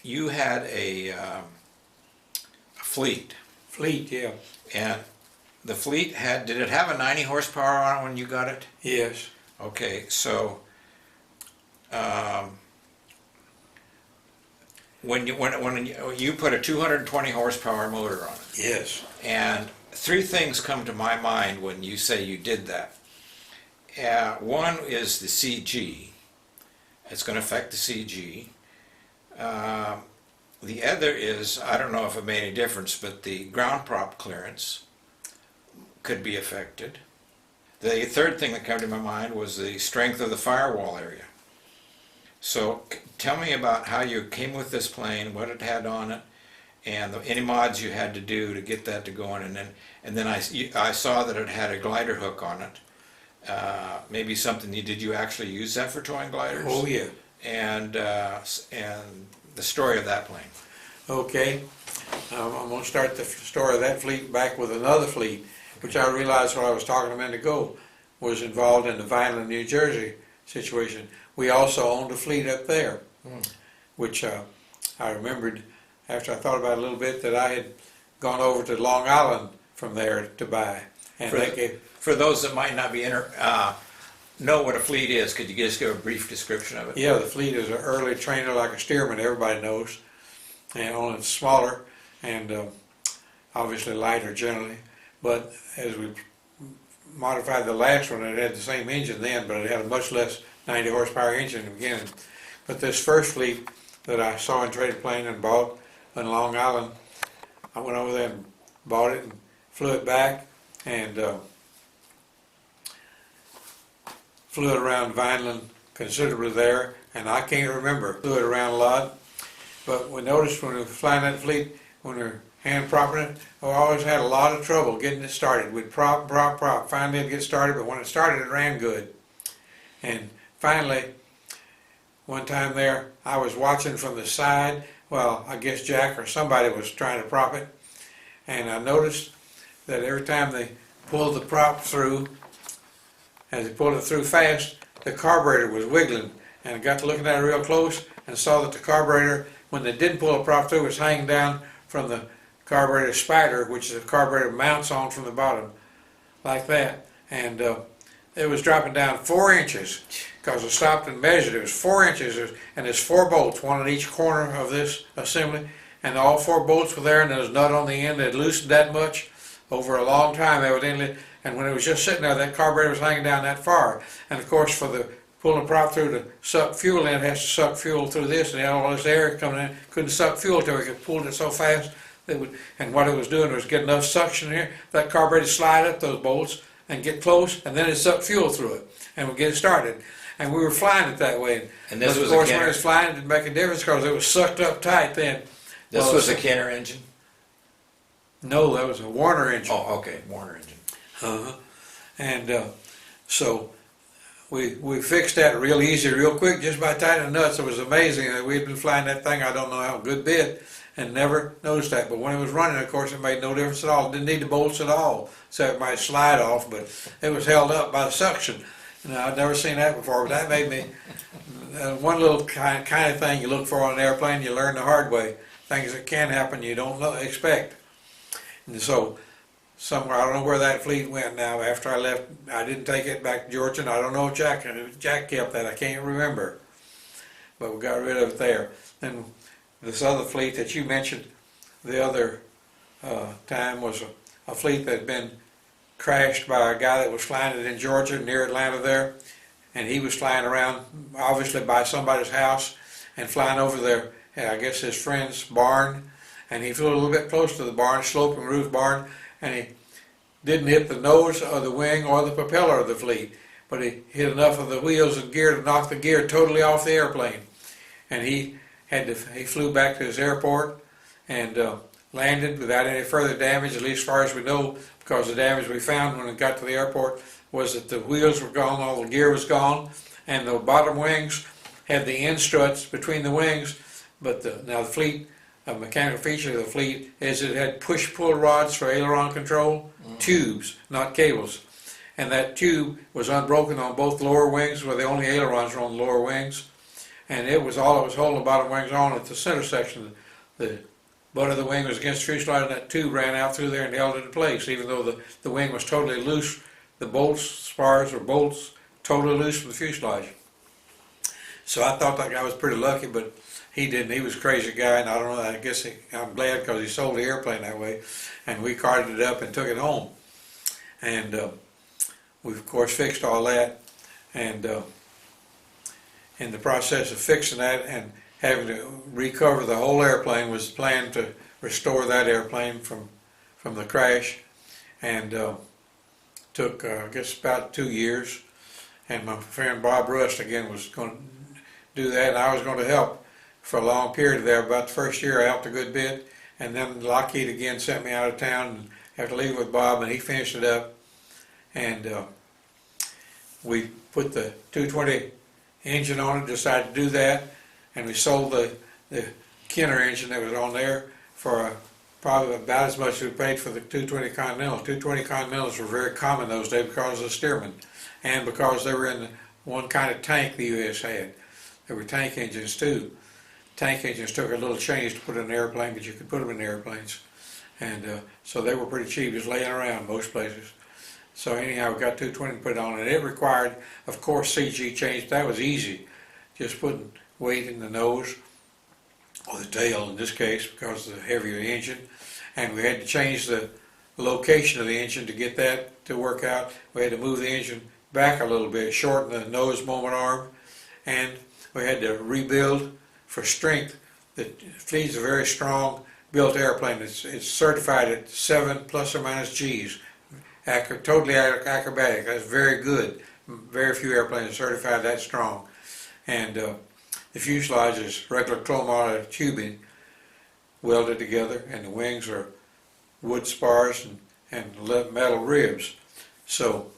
you had a fleet, Fleet, yeah. and the fleet did it have a 90 horsepower on it when you got it? Yes. Okay, so when you put a 220 horsepower motor on it, Yes. and three things come to my mind when you say you did that. One is the CG. It's going to affect the CG. The other is, I don't know if it made any difference, but the ground prop clearance could be affected. The third thing that came to my mind was the strength of the firewall area. So tell me about how you came with this plane, what it had on it, and any mods you had to do to get that to going. And then I saw that it had a glider hook on it. Maybe something did you actually use that for towing gliders? Oh, yeah. And the story of that plane. Okay. I'm going to start the story of that fleet back with another fleet, which I realized when I was talking a minute ago was involved in the Vineland, New Jersey situation. We also owned a fleet up there, which I remembered after I thought about it a little bit that I had gone over to Long Island from there to buy. And For those that might not be know what a fleet is, could you just give a brief description of it? Yeah, the fleet is an early trainer like a steerman, everybody knows, and only smaller and obviously lighter generally. But as we modified the last one, it had the same engine then, but it had a much less 90 horsepower engine in the beginning. But this first fleet that I saw in Trade Plane and bought in Long Island, I went over there and bought it and flew it back and flew it around Vineland considerably there, and I can't remember. Flew it around a lot, but we noticed when we were flying that fleet, when we were hand propping it, we always had a lot of trouble getting it started. We'd prop. Finally it'd get started, but when it started, it ran good. And finally, one time there, I was watching from the side. Well, I guess Jack or somebody was trying to prop it, and I noticed that every time they pulled the prop through, as they pulled it through fast, the carburetor was wiggling, and I got to looking at it real close and saw that the carburetor, when they didn't pull the prop through, was hanging down from the carburetor spider, which the carburetor mounts on from the bottom, like that. And it was dropping down 4 inches, because I stopped and measured. It was 4 inches, and there's 4 bolts, one at each corner of this assembly, and all 4 bolts were there, and there was a nut on the end that had loosened that much over a long time, evidently. And when it was just sitting there, that carburetor was hanging down that far. And of course, for the pulling the prop through to suck fuel in, it has to suck fuel through this, and all this air coming in. Couldn't suck fuel till it pulled it so fast. And what it was doing was get enough suction here, that carburetor slide up those bolts and get close, and then it sucked fuel through it, and would get it started. And we were flying it that way. And this but was of course, a when it was flying, it didn't make a difference because it was sucked up tight then. This was a Kenner engine? No, that was a Warner engine. Oh, okay, Warner engine. Uh-huh. And so we fixed that real easy, real quick, just by tightening the nuts. It was amazing that we'd been flying that thing, I don't know how, a good bit, and never noticed that. But when it was running, of course, it made no difference at all. It didn't need the bolts at all, so it might slide off, but it was held up by the suction. Now, I'd never seen that before, but that made me, one little kind of thing you look for on an airplane, you learn the hard way. Things that can happen you don't expect. And so, somewhere, I don't know where that fleet went now. After I left, I didn't take it back to Georgia, and I don't know if Jack kept that. I can't remember. But we got rid of it there. Then this other fleet that you mentioned the other time was a fleet that had been crashed by a guy that was flying it in Georgia, near Atlanta there. And he was flying around, obviously by somebody's house, and flying over there, I guess his friend's barn. And he flew a little bit close to the barn, sloping roof barn, and he didn't hit the nose of the wing or the propeller of the fleet, but he hit enough of the wheels and gear to knock the gear totally off the airplane. And he flew back to his airport and landed without any further damage, at least as far as we know, because the damage we found when we got to the airport was that the wheels were gone, all the gear was gone, and the bottom wings had the end struts between the wings. But now the fleet, a mechanical feature of the fleet is it had push-pull rods for aileron control, tubes, not cables. And that tube was unbroken on both lower wings, where the only ailerons were on the lower wings. and it was all it was holding the bottom wings on at the center section. The butt of the wing was against the fuselage, and that tube ran out through there and held it in place, even though the wing was totally loose. The bolts, spars or bolts, totally loose from the fuselage. So I thought that guy was pretty lucky, but he didn't. He was a crazy guy, and I don't know, I guess I'm glad because he sold the airplane that way, and we carted it up and took it home. And we, of course, fixed all that, and in the process of fixing that and having to recover the whole airplane was the plan to restore that airplane from the crash, and took, I guess, about 2 years. And my friend Bob Rust, again, was going to do that, and I was going to help for a long period there. About the first year I helped a good bit, and then Lockheed again sent me out of town and had to leave with Bob, and he finished it up. And we put the 220 engine on it, decided to do that, and we sold the Kenner engine that was on there for probably about as much as we paid for the 220 Continental. 220 Continentals were very common those days because of the Stearman, and because they were in the one kind of tank the U.S. had. There were tank engines too. Tank engines took a little change to put in an airplane, but you could put them in airplanes. And so they were pretty cheap, just laying around most places. So anyhow, we got 220 to put it on, and it required, of course, CG change. That was easy. Just putting weight in the nose, or the tail in this case, because of the heavier engine. And we had to change the location of the engine to get that to work out. We had to move the engine back a little bit, shorten the nose moment arm, and we had to rebuild for strength. The Fleet's a very strong built airplane. It's certified at 7 plus or minus G's. Totally acrobatic. That's very good. Very few airplanes are certified that strong. And the fuselage is regular chromoly tubing welded together, and the wings are wood spars and metal ribs. So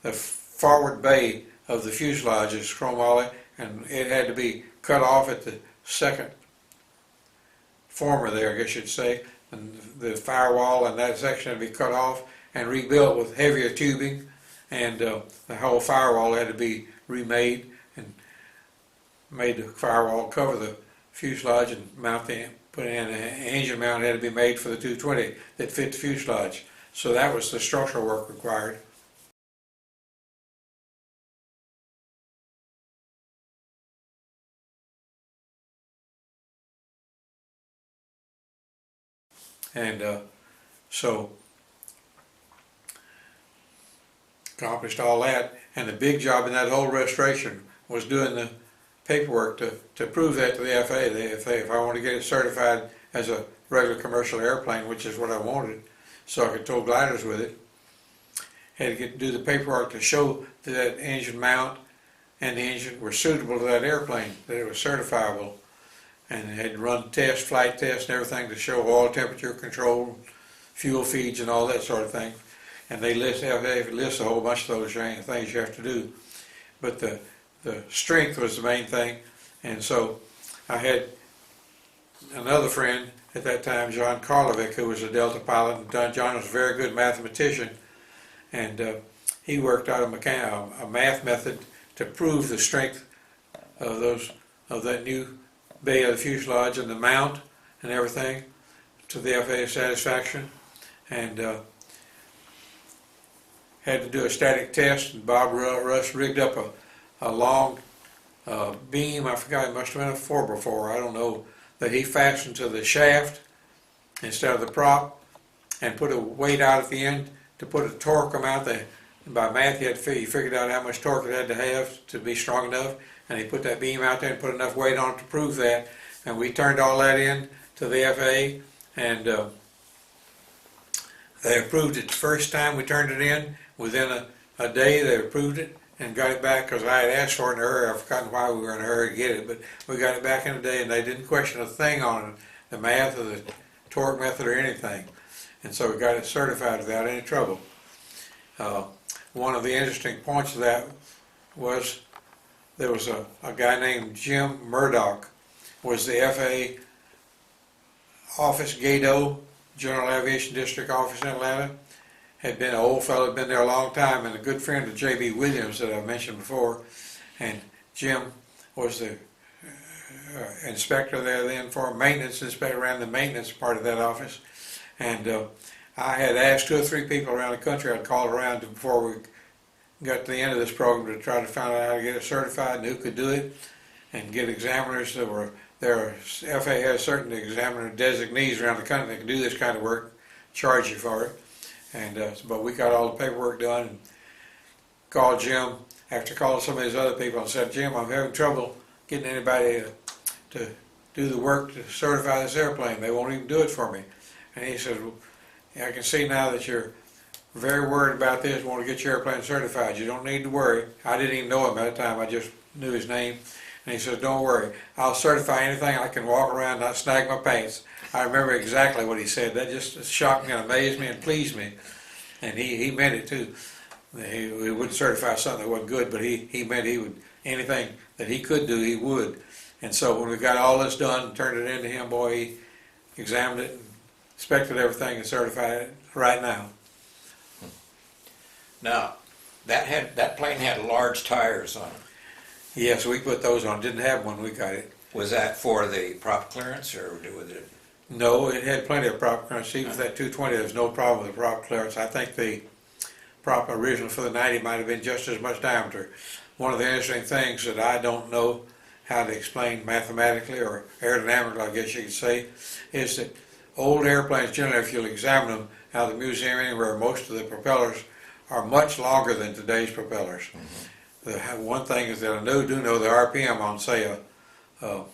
the forward bay of the fuselage is chromoly, and it had to be cut off at the second former there, I guess you'd say, and the firewall and that section had to be cut off and rebuilt with heavier tubing, and the whole firewall had to be remade and made the firewall cover the fuselage and mount put in an engine mount had to be made for the 220 that fit the fuselage. So that was the structural work required. And so accomplished all that, and the big job in that whole restoration was doing the paperwork to prove that to the FAA. The FAA, if I want to get it certified as a regular commercial airplane, which is what I wanted, so I could tow gliders with it, had to do the paperwork to show that that engine mount and the engine were suitable to that airplane, that it was certifiable. And they had to run tests, flight tests and everything to show oil temperature control, fuel feeds and all that sort of thing. And they list a whole bunch of those things you have to do. But the strength was the main thing. And so I had another friend at that time, John Karlovic, who was a Delta pilot. And John was a very good mathematician. And he worked out a math method to prove the strength of that new bay of the fuselage and the mount and everything to the FAA satisfaction, and had to do a static test, and Bob Russ rigged up a long beam, I forgot, it must have been a 4x4, I don't know, that he fastened to the shaft instead of the prop, and put a weight out at the end to put a torque amount there. And by math he figured out how much torque it had to have to be strong enough, and he put that beam out there and put enough weight on it to prove that. And we turned all that in to the FAA, and they approved it the first time we turned it in. Within a day they approved it and got it back, because I had asked for it in a hurry. I've forgotten why we were in a hurry to get it, but we got it back in a day, and they didn't question a thing on it, the math or the torque method or anything. And so we got it certified without any trouble. One of the interesting points of that was there was a guy named Jim Murdoch, was the FAA office, GATO, General Aviation District office in Atlanta. Had been an old fellow, had been there a long time, and a good friend of J.B. Williams that I mentioned before. And Jim was the inspector there then for maintenance inspector, ran the maintenance part of that office. And I had asked 2 or 3 people around the country. I'd called around before we got to the end of this program to try to find out how to get it certified and who could do it, and get examiners that were there. FAA has certain examiner designees around the country that can do this kind of work, charge you for it. And but we got all the paperwork done and called Jim after calling some of these other people and said, Jim, I'm having trouble getting anybody to do the work to certify this airplane. They won't even do it for me. And he said, well, I can see now that you're very worried about this, want to get your airplane certified. You don't need to worry. I didn't even know him at the time. I just knew his name. And he says, don't worry. I'll certify anything. I can walk around and not snag my pants. I remember exactly what he said. That just shocked me and amazed me and pleased me. And he meant it too. He wouldn't certify something that wasn't good, but he meant he would, anything that he could do, he would. And so when we got all this done and turned it into him, boy, he examined it and inspected everything and certified it right now. Now, that plane had large tires on it. Yes, we put those on. Didn't have one when we got it. Was that for the prop clearance, or was it? No, it had plenty of prop clearance. Even with that 220, there's no problem with the prop clearance. I think the prop original for the 90 might have been just as much diameter. One of the interesting things that I don't know how to explain mathematically or aerodynamically, I guess you could say, is that old airplanes, generally, if you'll examine them out of the museum anywhere, most of the propellers are much longer than today's propellers. Mm-hmm. The one thing is that I do know the RPM on, say, a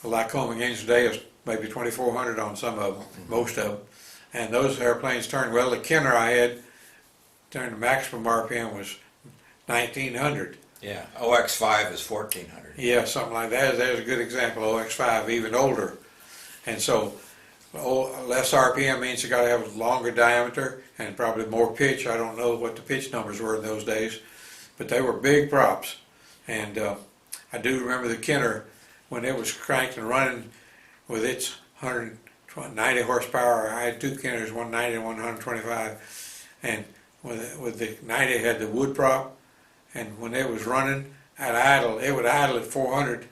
Lycoming engine today is maybe 2,400 on some of them, mm-hmm. most of them. And those airplanes turn, well, the Kenner I had, the maximum RPM was 1,900. Yeah, OX5 is 1,400. Yeah, something like that. There's a good example, OX5, even older. And so, less RPM means you got to have a longer diameter and probably more pitch. I don't know what the pitch numbers were in those days, but they were big props. And I do remember the Kenner, when it was cranked and running with its 190 horsepower. I had 2 Kenners, 190 and 125. And with the 90 had the wood prop, and when it was running at idle, it would idle at 400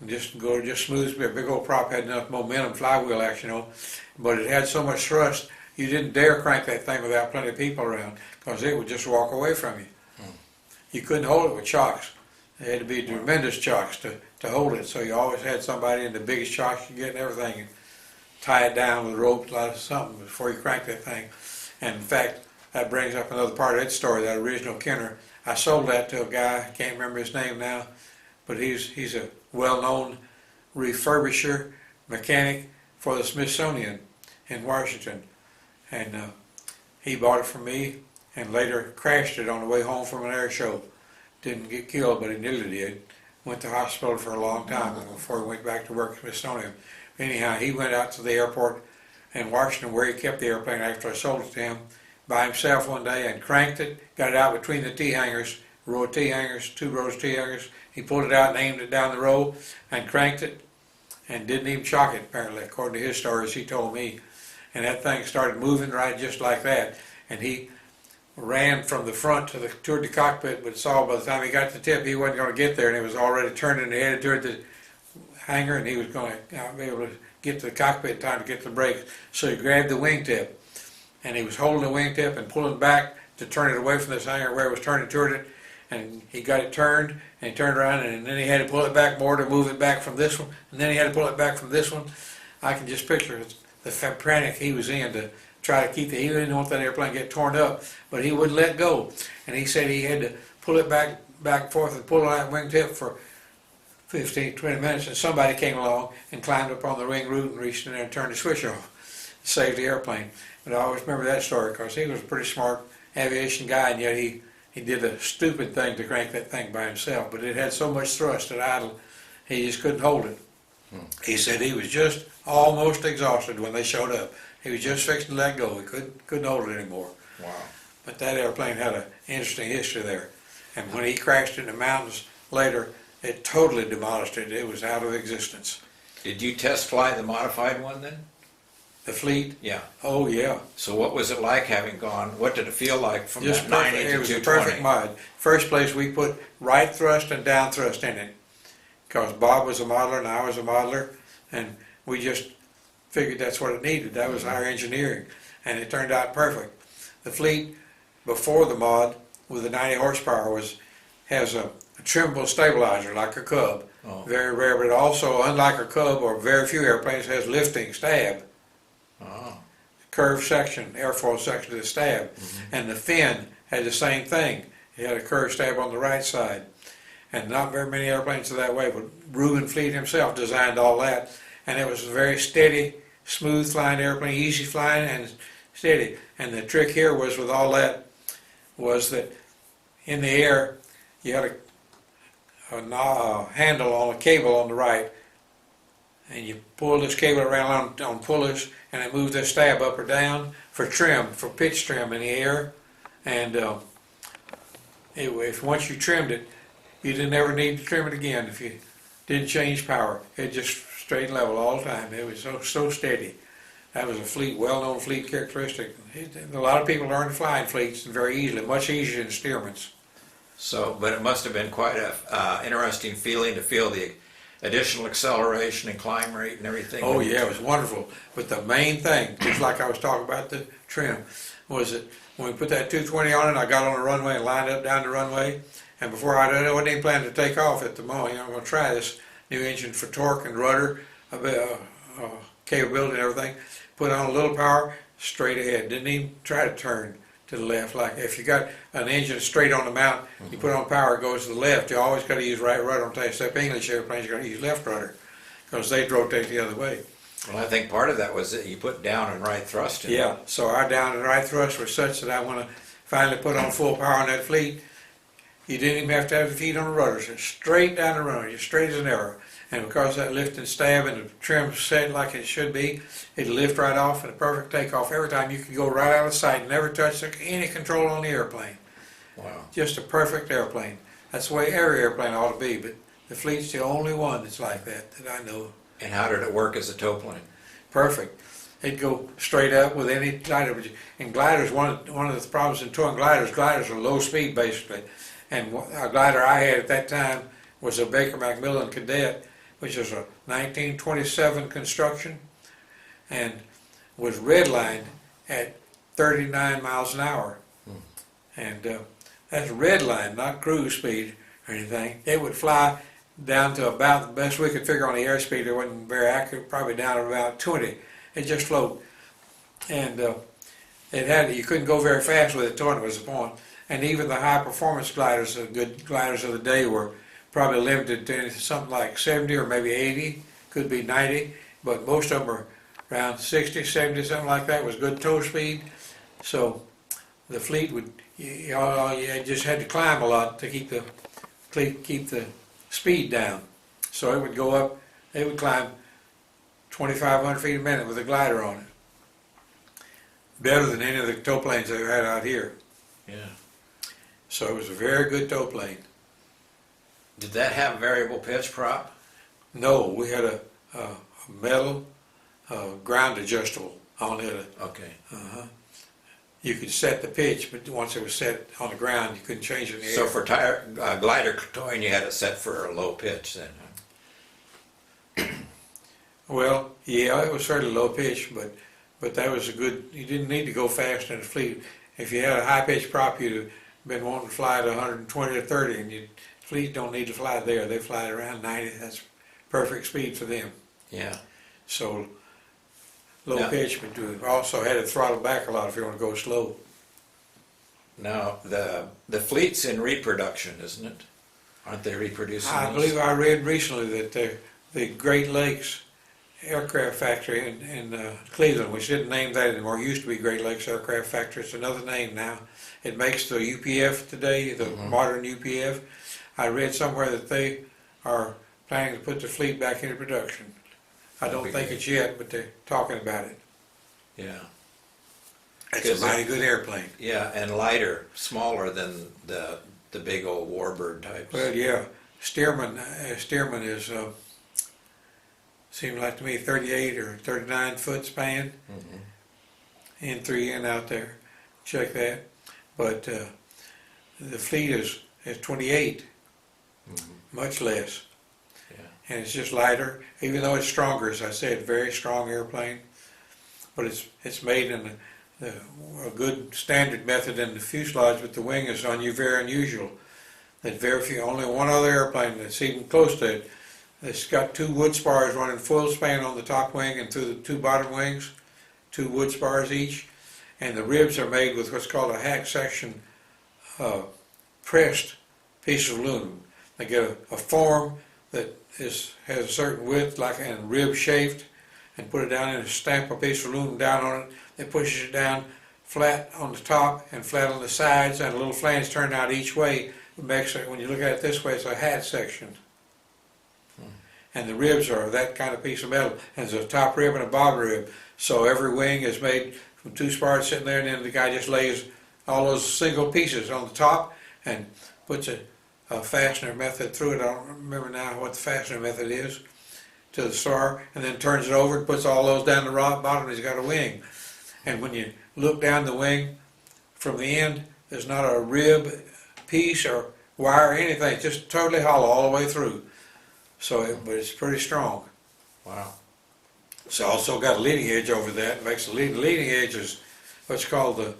and just go just smooth. A big old prop had enough momentum, flywheel action, but it had so much thrust, you didn't dare crank that thing without plenty of people around, because it would just walk away from you. You couldn't hold it with chocks. There had to be tremendous chocks to hold it, so you always had somebody in the biggest chocks you get and everything, and tie it down with ropes, like something, before you crank that thing. And in fact, that brings up another part of that story, that original Kenner. I sold that to a guy, I can't remember his name now, but he's a well-known refurbisher, mechanic for the Smithsonian in Washington. And he bought it from me and later crashed it on the way home from an air show. Didn't get killed, but he nearly did. Went to hospital for a long time before he went back to work at Smithsonian. Anyhow, he went out to the airport in Washington where he kept the airplane after I sold it to him by himself one day and cranked it, got it out between the T-hangers, row of T-hangers, 2 rows of T-hangers. He pulled it out and aimed it down the row and cranked it and didn't even shock it, apparently, according to his stories he told me. And that thing started moving right just like that. And he ran from the front toward the cockpit, but saw by the time he got to the tip he wasn't going to get there, and it was already turning and headed toward the hangar, and he was going to be able to get to the cockpit in time to get the brakes. So he grabbed the wingtip, and he was holding the wingtip and pulling back to turn it away from this hangar where it was turning toward it, and he got it turned, and he turned around, and then he had to pull it back more to move it back from this one, and then he had to pull it back from this one. I can just picture the panic he was in to try to keep it. He didn't want that airplane to get torn up, but he wouldn't let go. And he said he had to pull it back and forth and pull on that wingtip for 15, 20 minutes, and somebody came along and climbed up on the wing root and reached in there and turned the switch off. Saved the airplane. But I always remember that story because he was a pretty smart aviation guy, and yet he did a stupid thing to crank that thing by himself. But it had so much thrust at idle, he just couldn't hold it. He said he was just almost exhausted when they showed up. He was just fixing to let go. He couldn't hold it anymore. Wow. But that airplane had an interesting history there. And when he crashed in the mountains later, it totally demolished it. It was out of existence. Did you test fly the modified one then? The Fleet? Yeah. Oh, yeah. So what was it like having gone, what did it feel like from Just that 90 to 220? It was a perfect mod. First place we put right thrust and down thrust in it. because Bob was a modeler and I was a modeler, and we just figured that's what it needed. That was our engineering, and it turned out perfect. The fleet before the mod with the 90 horsepower has a trimmable stabilizer like a Cub. Oh. Very rare, but also, unlike a Cub or very few airplanes, has lifting stab. Oh. Curved section, airfoil section of the stab. And the fin had the same thing. It had a curved stab on the right side. And not very many airplanes are that way, but Reuben Fleet himself designed all that. And it was a very steady, smooth flying airplane, easy flying and steady. And the trick here was with all that was that in the air you had a handle on a cable on the right, and you pull this cable around on pulleys, and it moves this stab up or down for trim, for pitch trim in the air. And if once you trimmed it, you didn't ever need to trim it again if you didn't change power. It just stayed level all the time. It was so steady. That was a fleet, well-known fleet characteristic. A lot of people learn to fly in fleets very easily, much easier than Stearman's. So, but it must have been quite a interesting feeling to feel the additional acceleration and climb rate and everything. Oh yeah, it was wonderful. But the main thing, just like I was talking about the trim, was that when we put that 220 on it, I got on the runway and lined up down the runway. And before I wasn't even planning to take off at the moment. I'm going to try this new engine for torque and rudder capability and everything. Put on a little power, straight ahead. Didn't even try to turn to the left. Like if you got an engine straight on the mount, you put on power, it goes to the left. You always got to use right rudder. I'm telling you, except English airplanes, you got to use left rudder because they rotate the other way. Well, I think part of that was that you put down and right thrust in. Yeah, so our down and right thrust was such that I want to finally put on full power on that fleet. You didn't even have to have the feet on the rudder. So straight down the runway, just straight as an arrow. And because that lift and stab and the trim set like it should be, it'd lift right off and a perfect takeoff every time. You could go right out of sight and never touch any control on the airplane. Wow. Just a perfect airplane. That's the way every airplane ought to be, but the fleet's the only one that's like that I know of. And how did it work as a tow plane? Perfect. It'd go straight up with any glider. And gliders, one of the problems in towing gliders are low speed basically. And a glider I had at that time was a Baker Macmillan Cadet, which is a 1927 construction, and was redlined at 39 miles an hour. And that's redline, not cruise speed or anything. It would fly down to about the best we could figure on the airspeed. It wasn't very accurate, probably down to about 20. It just floated. And you couldn't go very fast with it, towing it was the point. And even the high performance gliders, the good gliders of the day, were probably limited to something like 70 or maybe 80, could be 90, but most of them are around 60, 70, something like that was good tow speed. So the fleet would, you just had to climb a lot to keep the speed down. So it would go up, it would climb 2,500 feet a minute with a glider on it. Better than any of the tow planes they've had out here. Yeah. So it was a very good tow plane. Did that have variable pitch prop? No, we had a metal ground adjustable on it. Okay. You could set the pitch, but once it was set on the ground, you couldn't change it in the So air. for glider towing, you had it set for a low pitch then, huh? Well, yeah, it was fairly low pitch, but that was a good. You didn't need to go fast in the fleet. If you had a high pitch prop, you'd have been wanting to fly at 120 or 30, and fleet don't need to fly there. They fly at around 90. That's perfect speed for them. Yeah. So low Now- pitch, but you also had to throttle back a lot if you want to go slow. Now, the fleet's in reproduction, isn't it? Aren't they reproducing I those? believe I read recently that the Great Lakes Aircraft Factory in Cleveland, which didn't name that anymore, used to be Great Lakes Aircraft Factory. It's another name now. It makes the UPF today, the modern UPF. I read somewhere that they are planning to put the fleet back into production. I That'd don't be think good. it's yet, but they're talking about it. Yeah. It's Because a mighty good airplane. Yeah, and lighter, smaller than the big old Warbird types. Well, yeah, Stearman is seemed like to me 38 or 39 foot span, in 3 in out there. Check that. But the fleet is 28, much less. Yeah. and it's just lighter, even though it's stronger. As I said, very strong airplane, but it's made in a good standard method in the fuselage, but the wing is very unusual. That very few, only one other airplane that's even close to it. It's got two wood spars running full span on the top wing and through the two bottom wings, two wood spars each, and the ribs are made with what's called a hack section pressed piece of aluminum. They get a form that has a certain width, like and rib shaped, and put it down and stamp a piece of aluminum down on it. It pushes it down flat on the top and flat on the sides, and a little flange turned out each way. It makes it, when you look at it this way, it's a hat section. And the ribs are that kind of piece of metal, and there's a top rib and a bottom rib. So every wing is made from two spars sitting there, and then the guy just lays all those single pieces on the top and puts a fastener method through it. I don't remember now what the fastener method is, to the spar, and then turns it over and puts all those down the bottom. He's got a wing. And when you look down the wing from the end, there's not a rib piece or wire or anything. It's just totally hollow all the way through. So, but it's pretty strong. Wow. It's also got a leading edge over that. It makes the leading edge is what's called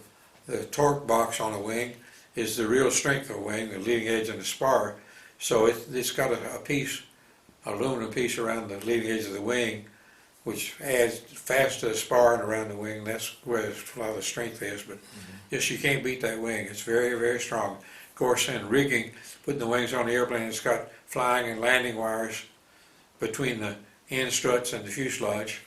the torque box on a wing, is the real strength of a wing, the leading edge and the spar. So it's got a piece, aluminum piece around the leading edge of the wing, which adds fast to the spar and around the wing. That's where a lot of the strength is. But yes, you can't beat that wing. It's very, very strong. Of course, in rigging, putting the wings on the airplane, it's got flying and landing wires between the end struts and the fuselage.